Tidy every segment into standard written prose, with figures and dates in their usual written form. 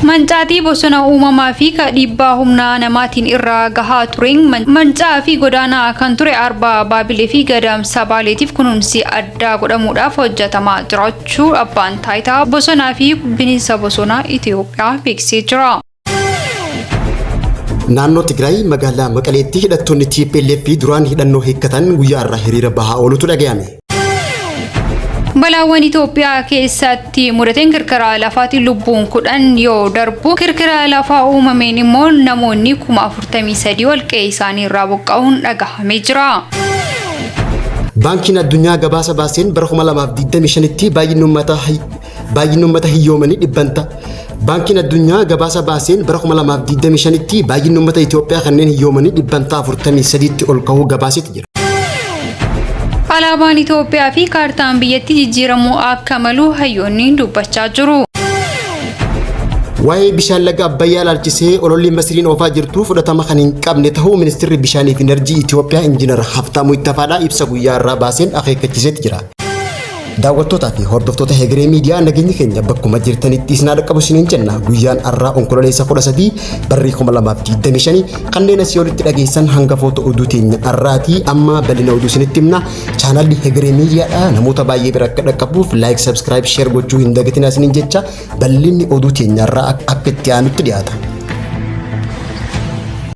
Mancaatii bosona uumamaa fi kadhiibbaa humnaa namaatiin irraa gahaa tureen mancaa fi godaanaa kan ture arbaa baabilee fi gadamsa baaleetiif kunuunsi addaa godhamuudhaaf hojjetamaa jiraachuu abbaan taayitaa bosonaa fi bineensa bosonaa Itoophiyaa beeksisee jira. Naannoo Tigraay magaalaa Maqaleetti hidhattoonni TPLF duraan hidhannoo hiikkatan guyyaa irraa hiriira bahaa oolutu dhaga'ame. Balaawwan Itoophiyaa keessatti mudateen kirkira lafaatii lubbuun 10 yoo darbu kirkira lafaa uumameen immoo namoonni 43 walqee isaanii irraa buqqa'uun dhagahamee jira. Baankiin addunyaa gabaasa baaseen bara 2025tti baay'inni uummata hiyyoomanii dhibbanta. Baankiin addunyaa gabaasa baaseen bara 2025tti baay'inni uummata Itoophiyaa kanneen hiyyoomanii dhibbanta 43tti ol ka'uu gabaasetti jira. Alaabaan Itoophiyaa fi kaartaan biyyattii jijjiiramuu akka malu hayyoonni dubbachaa jiru. Waa'ee bishaan laga Abbayyaa ilaalchisee ololli Masriin oofaa jirtu fudhatama kan hin qabne ta'uu Ministeerri Bishaanii fi Enerjii Itoophiyaa Injiinar Haftaamuu Ittafaadhaa ibsa guyyaa irraa baaseen akeekkachiisetti jira. Daawwattootaa fi hordoftoota Hegeree Miidiyaa nageenyi keenya bakkuma jirtanitti isin dhaqqabu isiniin jenna. Guyyaan har'aa onkololeessa 13 barri 2025 kanneen asii olitti dhageessan hangafoota oduu teenya har'aatii amma bal'ina oduu isinitti himna. Chaanaalli Hegeree Miidiyaadha namoota baay'ee bira akka dhaqqabuuf laayik, sabskiraayib, sheer gochuu hin dagatinaa isiniin jecha bal'inni oduu teenya har'aa akka itti aanutti dhiyaata.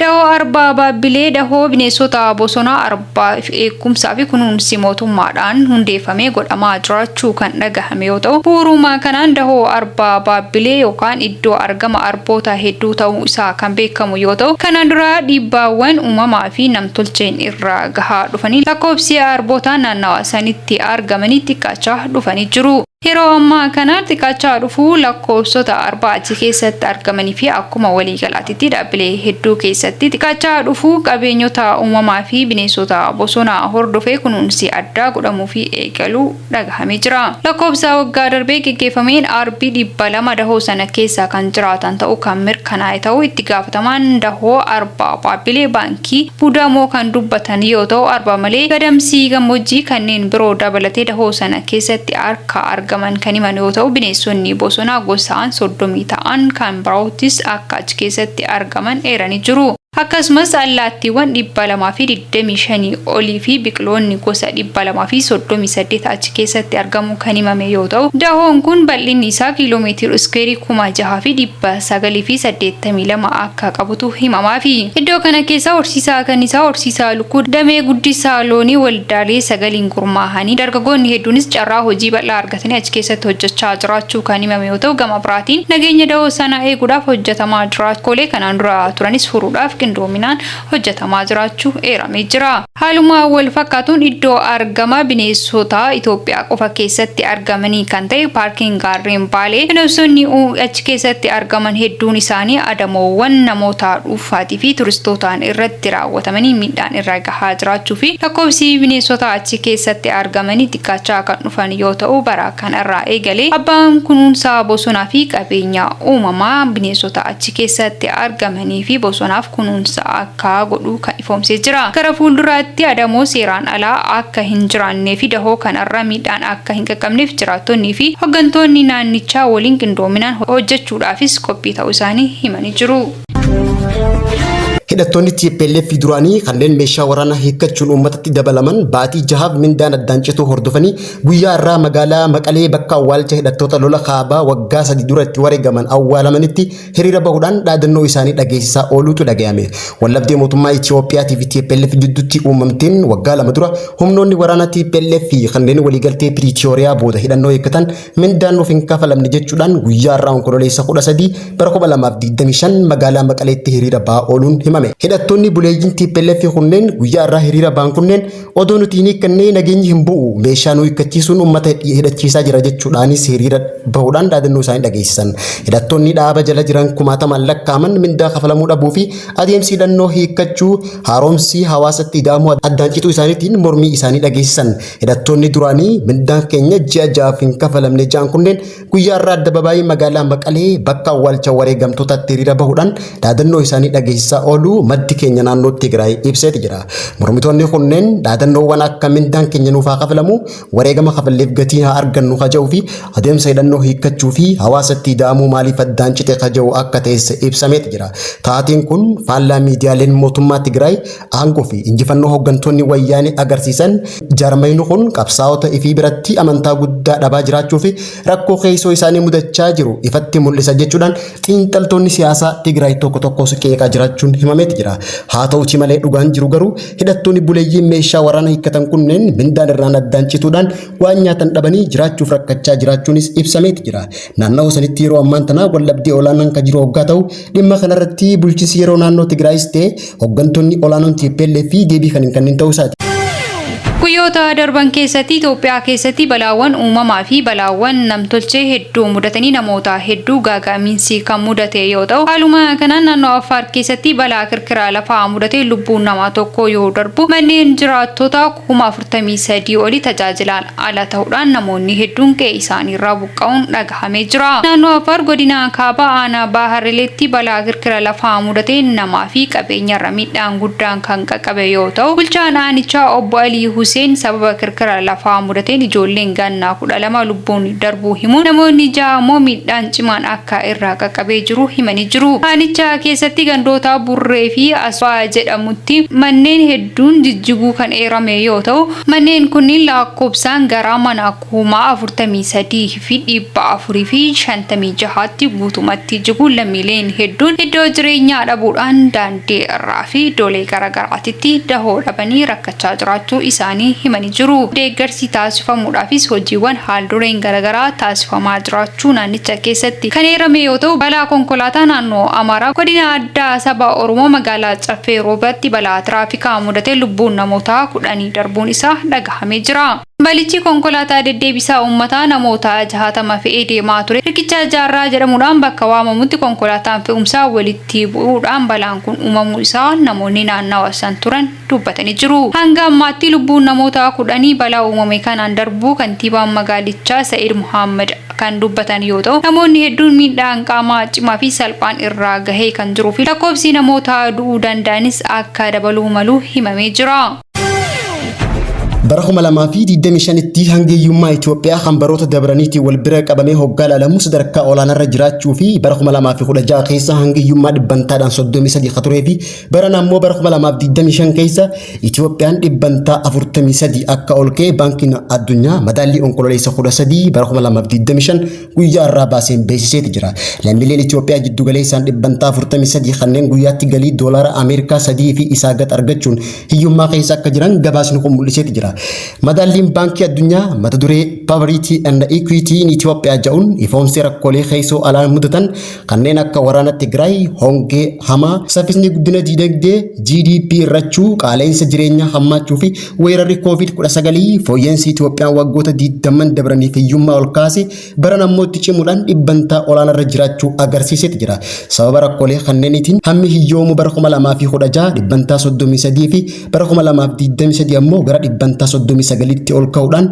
Dahoo arbaa baabilee dahoo bineensota bosonaa arbaa eegumsaa fi kunuunsi mootummaadhaan hundeeffamee godhamaa jiraachuu kan dhagahame yoo ta'u bu'uurumaa kanaan dahoo arbaa baabilee yookaan iddoo argama arboota hedduu ta'uu isaa kan beekamu yoo ta'u kana dura dhiibbaawwan uumamaa fi namtolcheen irraa gahaa dhufanii lakkoofsi arbootaa naannawaa sanitti argamanii xiqqaachaa dhufanii jiru. Yeroo ammaa kana xiqqaachaa dhufuu lakkoofsota arbaa achi keessatti argamanii fi akkuma waliigalaatti dhaabbilee hedduu keessatti xiqqaachaa dhufuu qabeenyota uumamaa fi bineensota bosonaa hordofee kunuunsi addaa godhamuu fi eegaluu dhagahamee jira. Lakkoofsa waggaa darbee gaggeeffameen arbii 200 dahoo sana keessa kan jiraatan ta'uu kan mirkanaa'e ta'uu itti gaafatamaan dahoo arbaa baabilee baankii budamoo kan dubbatan yoo ta'u arbaa malee gadamsii gammoojjii kanneen biroo dabalatee dahoo sana keessatti argaman kan himan yoo ta'u bineensonni bosonaa gosaan 30 ta'an kan birootis akka achi keessatti argaman eeranii jiru. Akkasumas allaattiiwwan 225 olii fi biqiloonni gosa 238 achi keessatti argamu kan himame yoo ta'u dahoon kun bal'inni isaa kiiloomeetira iskuweerii 6,982 akka qabutu himamaa fi iddoo kana keessa horsiisaa kanniisaa horsiisaa lukkuu damee guddisaa loonii waldaalee 9 gurmaahanii dargaggoonni hedduunis carraa hojii bal'aa argatanii achi keessatti hojjechaa jiraachuu kan himame yoo ta'u gama biraatiin nageenya dahoo sana eeguudhaaf hojjetamaa jiraachuu kanaan dura turanis furuudhaaf qindoominaan hojjetamaa jiraachuu eeramee jira. Haaluma wal fakkaatuun iddoo argama bineensota Itoophiyaa qofa keessatti argamanii kan ta'e paarkiin gaarreen Baalee bineensonni achi keessatti argaman hedduun isaanii adamoowwan namoota dhuunfaatii fi turistootaan irratti raawwatamanii miidhaan irra gahaa jiraachuu fi lakkoofsi bineensota achi keessatti argamanii xiqqaachaa kan dhufan yoo ta'u bara kanarraa eegalee abbaan kunuunsaa bosonaa fi qabeenya uumamaa bineensota achi keessatti argamanii fi bosonaaf kunuunsa akka godhu kan ifoomsee jira. Gara fuulduraatti adamoo seeraan alaa akka hin jiraannee fi dahoo kanarra miidhaan akka hin qaqqabneef jiraattonnii fi hooggantoonni naannichaa waliin qindoominaan hojjechuudhaafis qophii ta'uu isaanii himanii jiru. Hidhattoonni TPLF duraanii kanneen meeshaa waraanaa hiikkachuun uummatatti dabalaman baatii jahaaf mindaan addaan cituu hordofanii guyyaa irraa magaalaa Maqalee bakka awwaalcha hidhattoota lola kaabaa waggaa 3 duratti wareegaman awwaalamanitti hiriira bahuudhaan dhaadannoo isaanii dhageessisaa ooluutu dhaga'ame. Wallabdee mootummaa Itiyoophiyaatii fi TPLF gidduutti uumamteen waggaa 2 dura humnoonni waraanaa TPLF kanneen waliigaltee Piriitooriyaa booda hidhannoo hiikkatan mindaan of hin kafalamne jechuudhaan guyyaa irraa onkololeessa 13 bara 2025 magaalaa Maqaleetti hiriira bahaa ooluun hidhattoonni buleeyyiin TPLF kunneen guyyaa irraa hiriira ba'an kunneen odoo nuti hiikkannee nageenyi hin bu'u meeshaa nu hiikkachiisuun uummata hidhachiisaa jira jechuudhaanis hiriira bahuudhaan dhaadannoo isaanii dhageessisan. Hidhattoonni dhaaba jala jiran 1000 lakkaa'aman mindaa kafalamuu dhabuu fi adeemsi hidhannoo hiikkachuu haaromsi hawaasatti ida'amuu addaan cituu isaaniitiin mormii isaanii dhageessisan. Hidhattoonni duraanii mindaan keenya ji'a ja'aaf hin kafalamne ja'an kunneen guyyaa irraa adda babaayii magaalaa Maqalee bakka awwaalcha wareegamtootaatti hiriira bahuudhaan dhaadannoo isaanii dhageessisaa oolu ta'uyyuu maddi keenya naannoo Tigraay ibseeti jira. Mormitoonni kunneen dhaadannoowwan akka mindaan keenya nuuf haa kafilamu, wareegama kafalleef gatii haa argannu kaja'uu fi adeemsa hidhannoo hiikkachuu fi hawaasatti da'amuu maaliif addaan cite kaja'u akka ta'es ibsameeti jira. Taateen kun faallaa miidiyaaleen mootummaa Tigraay aangoo fi injifannoo hooggantoonni wayyaanee agarsiisan jarmaynu kun qabsaa'ota ifii biratti amantaa guddaa dhabaa jiraachuu fi rakkoo keessoo isaanii mudachaa jiru ifatti mul'isa jechuudhaan xiinxaltoonni siyaasaa Tigraay tokko tokko qeeqaa jiraachuun himameeti jira. Haa ta'uutii malee dhugaan jiru garuu hidhattoonni buleeyyiin meeshaa waraana hiikkatan kunneen mindaan irraan addaan cituudhaan waan nyaatan dhabanii jiraachuuf rakkachaa jiraachuunis ibsameeti jira. Naannoo sanitti yeroo ammaan tanaa wallabdii olaanaan kan jiru hoggaa ta'u dhimma kanarratti bulchiinsi yeroo naannoo Tigraayis ta'e hooggantoonni olaanoon TPLF fi deebii kan hin kennin ta'uu isaati. Guyyoota darban keessatti Itoophiyaa keessatti balaawwan uumamaa fi balaawwan namtolchee hedduu mudatanii namoota hedduu gaaga'amiinsi kan mudate yoo ta'u, haaluma kanaan naannoo Affaar keessatti balaa kirkira lafaa mudatee lubbuun nama tokko yoo darbu manneen jiraattota 43,000 olii tajaajilaan ala ta'uudhaan namoonni hedduun qe'ee isaaniirraa buqqa'uun dhagahamee jira. Naannoo Affaar godina kaaba aanaa Baaharileetti balaa kirkira lafaa mudatee namaa fi qabeenyarra miidhaan guddaan kan qaqqabe yoo ta'u, bulchaan aanichaa obbo Alii Hussein sababa kirkira lafaa mudateen ijoolleen gannaa 12 lubbuun darbuu himuun namoonni 6 immoo miidhaan cimaan akka irraa qaqqabee jiru himanii jiru. Aanicha keessatti gandoota Burree fi Aswaa jedhamutti manneen hedduun jijjiguu kan eerame yoo ta'u, manneen kunniin lakkoofsaan gara mana 43,456 fi 56tti guutumatti jiguun lammiileen hedduun iddoo jireenyaa dhabuudhaan daandii irraa fi iddoolee garaagaraatti dahoo dhabanii rakkachaa jiraachuu isaanii himanii jiru. Deeggarsi taasifamuudhaafis hojiiwwan haal dureen garaagaraa taasifamaa jiraachuu naannicha keessatti kan eerame yoo ta'u, balaa konkolaataa naannoo Amaaraa godina addaa saba Oromoo magaalaa Caffee Roobatti balaa tiraafikaa mudatee lubbuun namoota 10 darbuun isaa dhagahamee jira. Balichi konkolaataa deddeebisaa uummataa namoota 60 fe'ee deemaa ture. Riqicha Jaarraa jedhamuudhaan bakka waamamutti konkolaataan fe'umsaa walitti bu'uudhaan balaan kun uumamuu isaa namoonni naannawa san turan dubbatanii jiru. Hanga ammaatti lubbuun namoota 10 balaa uumame kanaan darbuu kantiibaan magaalichaa Sa'id Muhammad kan dubbatan yoo ta'u, namoonni hedduun miidhaan qaamaa cimaa fi salphaan irraa gahee kan jiruu fi lakkoofsi namoota du'uu danda'anis akka dabaluu malu himamee jira. Bara 2025tti hangeeyyummaa Itoophiyaa kan baroota dabraniitii wal bira qabamee hoggaa ilaalamu sadarkaa olaanaarra jiraachuu fi bara 2016 keessa hangeeyyummaa dhibbantaadhaan 33 turee fi bara ammoo bara 2025 keessa Itoophiyaan dhibbantaa 43 akka ol ka'e baankiin addunyaa madaallii onkololeessa 13 bara 2025 guyyaa irraa baaseen beeksiseeti jira. Lammiileen Itoophiyaa jiddu galeessaan dhibbantaa 43 kanneen guyyaatti galii doolaara Ameerikaa 3 fi isaa gad argachuun hiyyummaa keessa akka jiran gabaasni kun mul'iseeti jira. Madaalliin baankii addunyaa mata duree Poverty and Equity in Ethiopia jedhuun ifoomsee rakkoolee keessoo alaan mudatan kanneen akka waraana Tigraay, hongee hamaa, saffisni guddina diinagdee, GDP irrachuu, qaala'insa jireenyaa hammaachuu fi weerarri COVID-19 fooyyeensi Itoophiyaan waggoota 20 dabraniif hiyyummaa ol kaase bara nammootti cimuudhaan dhibbantaa olaanarra jiraachuu agarsiiseeti jira. Sababa rakkoolee kanneeniitiin hammi hiyyoomuu bara 2016 dhibbantaa 33 fi bara 2023 ammoo gara dhibbantaa 39tti ol ka'uudhaan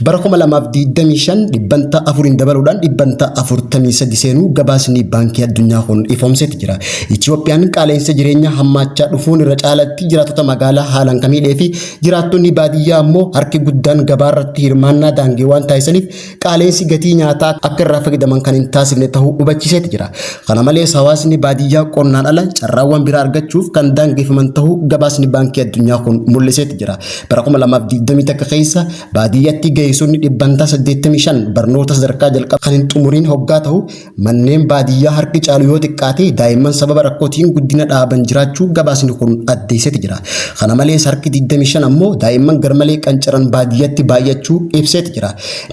bara 2025 dhibbantaa 4 dabaluudhaan dhibbantaa 43 seenuu gabaasni baankii addunyaa kun ifoomseeti jira. Itoophiyaan qaala'insa jireenyaa hammaachaa dhufuun irra caalatti jiraattota magaalaa haalaan kamiidhee fi jiraattonni baadiyyaa ammoo harki guddaan gabaarratti hirmaannaa daangee waan taasisaniif qaala'insi gatii nyaataa akka irraa fayyadaman kan hin taasifne ta'uu hubachiiseeti jira. Kana malees hawaasni baadiyyaa qonnaan ala carraawwan biraa argachuuf kan daangeeffaman ta'uu gabaasni baankii addunyaa kun mul'iseeti jira. Bara 2021 keessa baadiyyatti geessonni dhibbantaa 85 barnoota sadarkaa jalqabaa kan hin xumuriin hoggaa ta'u manneen baadiyyaa harki caalu yoo xiqqaate daa'imman sababa rakkootiin guddina dhaaban jiraachuu gabaasni kun addeesseeti jira. Kana malees harki 25 ammoo daa'imman garmalee qancaran baadiyyatti baay'achuu ibseeti jira.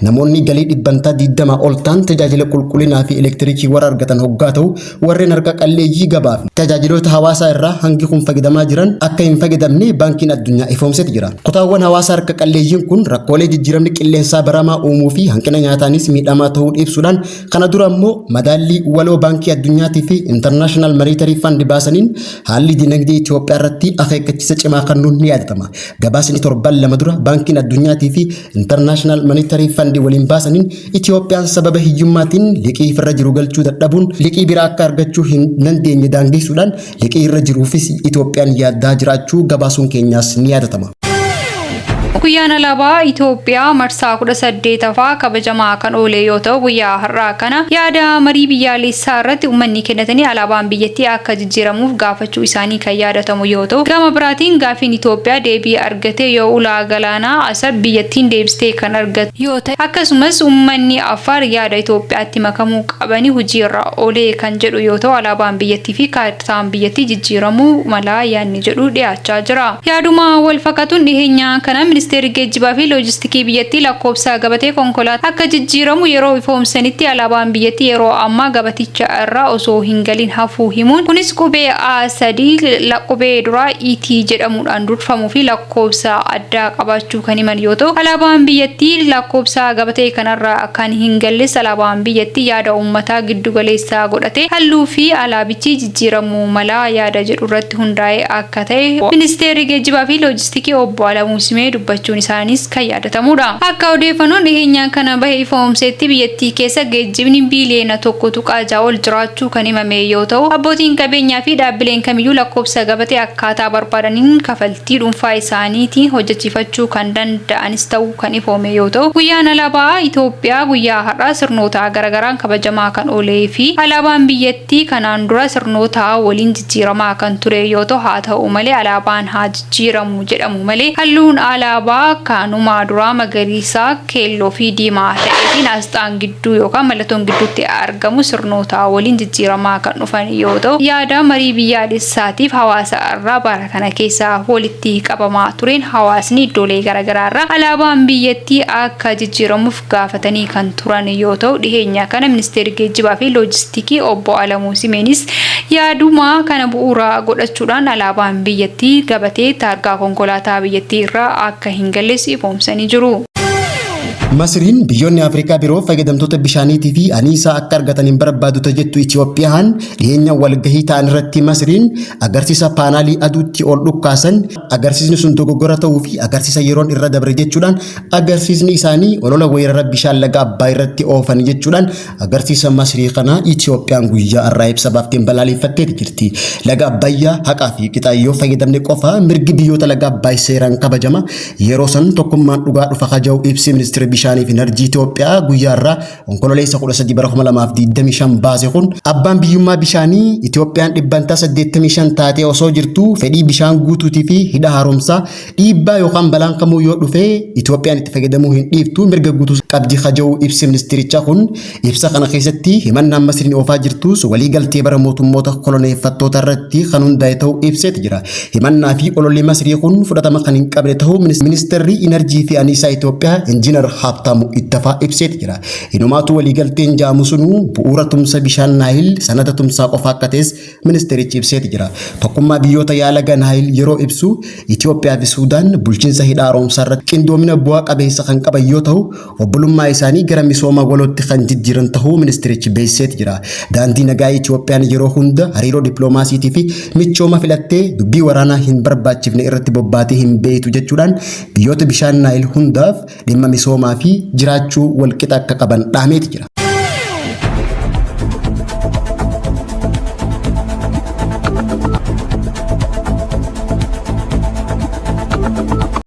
Namoonni galii dhibbantaa 20 ol ta'an tajaajila qulqullinaa fi elektiriikii warra argatan hoggaa ta'u warreen harka qalleeyyii gabaa fi tajaajiloota hawaasaa irraa hangi kun fayyadamaa jiran akka hin fayyadamne baankiin addunyaa ifoomseeti jira. Kutaawwan hawaasaa harka qalleeyyiin kun rakkoolee jijjiiramni qilleensaa baramaa uumuu fi hanqina nyaataanis miidhamaa ta'uu ibsuudhaan kana dura immoo madaallii waloo baankii addunyaatii fi International Monetary Fund baasaniin haalli dinagdee Itoophiyaa irratti akeekkachiisa cimaa kennuun ni yaadatama. Gabaasni torban lama dura baankiin addunyaatii fi International Monetary Fund waliin baasaniin Itoophiyaan sababa hiyyummaatiin liqii irra jiru galchuu dadhabuun liqii biraa akka argachuu hin dandeenye daangessuudhaan liqii irra jiruufis Itoophiyaan yaaddaa jiraachuu gabaasuun keenyaas ni yaadatama. Guyyaan alaabaa Itoophiyaa marsaa 18ffaa kabajamaa kan oole yoo ta'u guyyaa har'aa kana yaada marii biyyaalessaa irratti uummanni kennatanii alaabaan biyyattii akka jijjiiramuuf gaafachuu isaanii kan yaadatamu yoo ta'u gama biraatiin gaafiin Itoophiyaa deebii argate yoo ulaa galaanaa Asab biyyattiin deebistee kan argatu yoo ta'e akkasumas uummanni Affaar yaada Itoophiyaatti makamuu qabanii hojii irra oolee kan jedhu yoo ta'u alaabaan biyyattii fi kaartaan biyyattii jijjiiramuu malaa yaadni jedhu dhiyaachaa jira. Yaaduma wal fakkaatuun dhiheenya kana Ministeerri geejjibaa fi loojistikii biyyattii lakkoofsa gabatee konkolaataa akka jijjiiramu yeroo ifoomsanitti alaabaan biyyattii yeroo ammaa gabaticha irraa osoo hin galin hafuu himuun kunis qubee A3 qubee duraa ET jedhamuudhaan durfamuu fi lakkoofsa addaa qabaachuu kan himan yoo ta'u alaabaan biyyattii lakkoofsa gabatee kanarraa kan hin galles alaabaan biyyattii yaada uummataa giddu galeessaa godhatee halluu fi alaabichi jijjiiramuu malaa yaada jedhu irratti hundaa'ee akka ta'e Ministeerri geejjibaa fi loojistikii obbo Alamuu Simee dubbachuun isaanis kan yaadatamudha. Akka odeeffannoon dhiheenyaan kana bahe ifoomseetti biyyattii keessa geejjibni biiliyoona 1.6 ol jiraachuu kan himame yoo ta'u abbootiin qabeenyaa fi dhaabbileen kamiyyuu lakkoofsa gabatee akkaataa barbaadaniin kafaltii dhuunfaa isaaniitiin hojjechiifachuu kan danda'anis ta'uu kan ifoome yoo ta'u guyyaan alaabaa Itoophiyaa guyyaa har'aa sirnoota garaagaraan kabajamaa kan oolee fi alaabaan biyyattii kanaan dura sirnoota waliin jijjiiramaa kan ture yoo ta'u haa ta'u malee alaabaan haa jijjiiramu jedhamu malee halluun alaabaa kanuma duraa magariisa keelloo fi diimaa ta'eetiin asxaan gidduu yookaan mallattoon gidduutti argamu sirnoota waliin jijjiiramaa kan dhufan yoo ta'u yaada marii biyyaalessaatiif hawaasa irraa bara kana keessa walitti qabamaa tureen hawaasni iddoolee garaagaraa irraa alaabaan biyyattii akka jijjiiramuuf gaafatanii kan turan yoo ta'u dhiheenya kana Ministeerri geejjibaa fi loojistikii obbo Alamuu Simeenis yaaduma kana bu'uura godhachuudhaan alaabaan biyyattii gabatee taargaa konkolaataa biyyattii irraa akka hin galles ifoomsanii jiru. Masriin biyyoonni Afrikaa biroo fayyadamtoota bishaaniitii fi anniisaa akka argatan hin barbaadu jettu Itoophiyaan dhiyeenya walgahii ta'an irratti Masriin agarsiisa paanaalii aduutti ol dhukkaasan agarsiisni sun dogoggora ta'uu fi agarsiisa yeroon irra dabre jechuudhaan agarsiisni isaanii olola weerara bishaan laga Abbaay irratti oofan jechuudhaan agarsiisa Masrii kana Itoophiyaan guyyaa har'aa ibsa baafteen balaaleffattee jirti. Laga Abbayyaa haqaa fi qixaayyoo fayyadamne qofa mirgi biyyoota laga Abbaay seeraan kabajama yeroo san tokkummaan dhugaa dhufa kaja'u ibsi ministeera bishaanii fi enerjii Itoophiyaa guyyaa irraa onkololeessa 13 bara 2025 baase kun abbaan biyyummaa bishaanii Itoophiyaan dhibbantaa 85 taatee osoo jirtu fedhii bishaan guutuutii fi hidha haaromsaa dhiibbaa yookaan balaan kamuu yoo dhufe Itoophiyaan itti fayyadamuu hin dhiiftu mirga guutuu qabdi kaja'u ibsi ministeerichaa kun ibsa kana keessatti himannaan Masriin oofaa jirtus waliigaltee bara mootummoota koloneeffattoota irratti kan hundaa'e ta'uu ibseeti jira. Himannaa fi ololli Masrii kun fudhatama kan hin qabne ta'uu ministeerri enerjii fi anniisaa Itoophiyaa injiinar Habtaamu Ittafaa ibseeti jira. Inumaatu waliigalteen jaamu sunuu bu'uura tumsa bishaan Naayil sanada tumsaa qofa akka ta'es ministeerichi ibseeti jira. Tokkummaa biyyoota yaalaga Naayil yeroo ibsu Itoophiyaa fi Suudaan bulchiinsa hidha haaromsaa irratti qindoomina bu'aa qabeessa kan qaban yoo ta'u obbolummaa isaanii gara misooma walootti kan jijjiiran ta'uu ministeerichi beeksiseeti jira. Daandii nagaa Itoophiyaan yeroo hunda hariiroo dippiloomaasiitii fi michooma filattee dubbii waraanaa hin barbaachifne irratti bobbaatee hin beektu jechuudhaan biyyoota bishaan Naayil hundaaf dhimma misoomaa fi jiraachuu walqixa akka qaban dhaameeti jira.